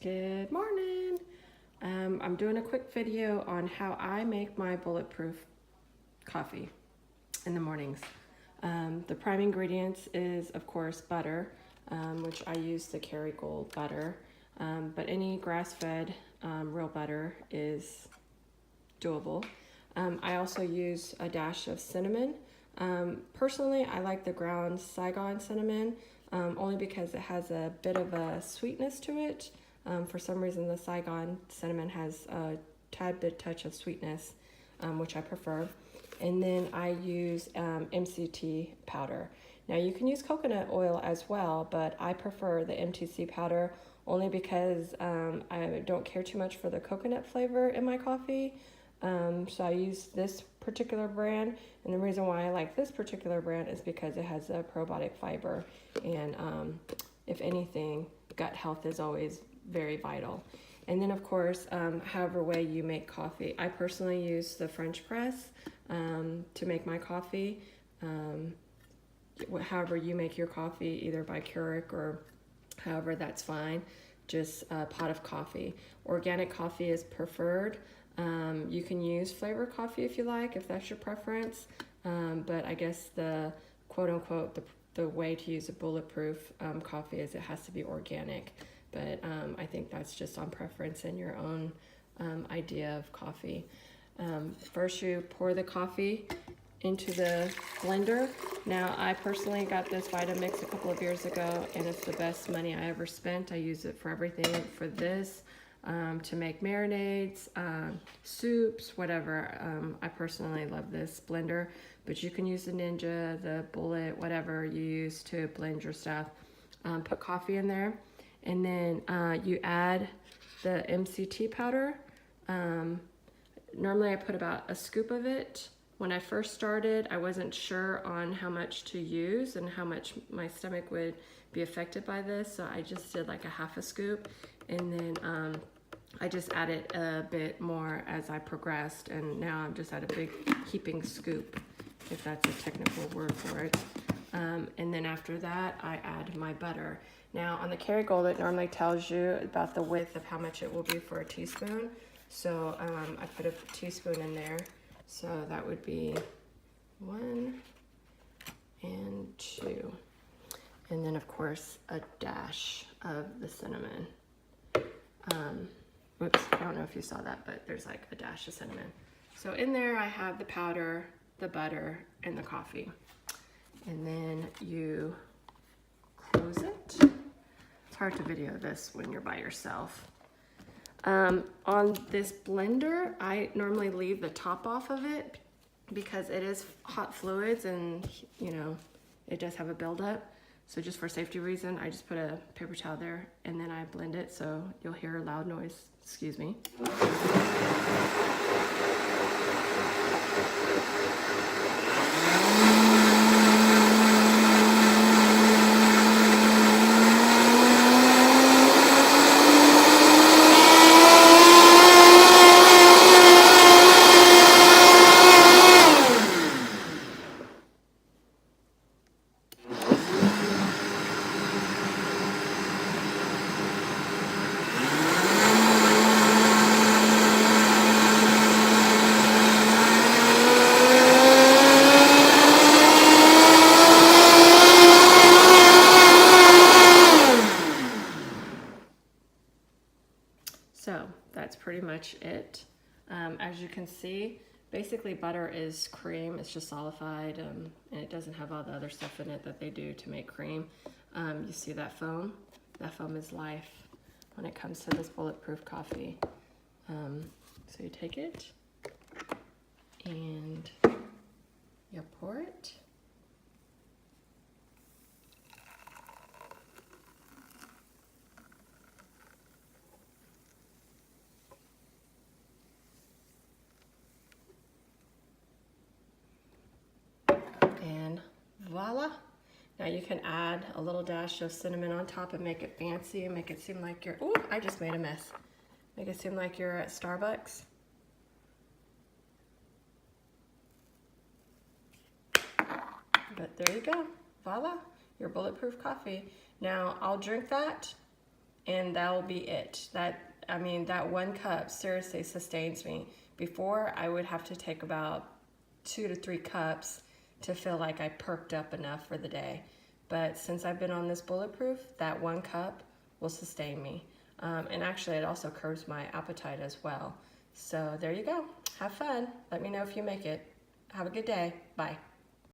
Good morning. I'm doing a quick video on how I make my bulletproof coffee in the mornings. The prime ingredients is, of course, butter, which I use the Kerrygold butter, but any grass-fed real butter is doable. I also use a dash of cinnamon. Personally, I like the ground Saigon cinnamon only because it has a bit of a sweetness to it. For some reason, the Saigon cinnamon has a tad bit touch of sweetness, which I prefer. And then I use MCT powder. Now you can use coconut oil as well, but I prefer the MCT powder only because I don't care too much for the coconut flavor in my coffee. So I use this particular brand, and the reason why I like this particular brand is because it has a probiotic fiber, and if anything, gut health is always very vital. And then of course, however way you make coffee, I personally use the French press to make my coffee. However you make your coffee, either by Keurig or however, that's fine. Just a pot of coffee. Organic coffee is preferred. You can use flavored coffee if you like, if that's your preference. But I guess the quote unquote, the way to use a bulletproof coffee is it has to be organic. But I think that's just on preference and your own idea of coffee. First you pour the coffee into the blender. Now I personally got this Vitamix a couple of years ago, and it's the best money I ever spent. I use it for everything, for this, to make marinades, soups, whatever. I personally love this blender, but you can use the Ninja, the Bullet, whatever you use to blend your stuff. Put coffee in there, and then you add the MCT powder. Normally I put about a scoop of it. When I first started, I wasn't sure on how much to use and how much my stomach would be affected by this, so I just did like a half a scoop, and then I just added a bit more as I progressed, and now I'm just at a big heaping scoop, if that's a technical word for it. And then after that, I add my butter. Now on the Kerrygold, it normally tells you about the width of how much it will be for a teaspoon. So I put a teaspoon in there. So that would be 1 and 2. And then of course, a dash of the cinnamon. Whoops, I don't know if you saw that, but there's like a dash of cinnamon. So in there I have the powder, the butter, and the coffee. And then you close it. It's hard to video this when you're by yourself. On this blender, I normally leave the top off of it because it is hot fluids, and you know, it does have a buildup. So just for safety reason, I just put a paper towel there, and then I blend it, so you'll hear a loud noise. Excuse me. So that's pretty much it. As you can see, basically butter is cream. It's just solidified, and it doesn't have all the other stuff in it that they do to make cream. You see that foam? That foam is life when it comes to this bulletproof coffee. So you take it and you pour it. And voila. Now you can add a little dash of cinnamon on top and make it fancy and make it seem like you're, ooh, I just made a mess. Make it seem like you're at Starbucks. But there you go, voila, your bulletproof coffee. Now I'll drink that and that'll be it. That 1 cup seriously sustains me. Before, I would have to take about 2 to 3 cups to feel like I perked up enough for the day. But since I've been on this Bulletproof, that 1 cup will sustain me. And actually, it also curbs my appetite as well. So there you go. Have fun. Let me know if you make it. Have a good day. Bye.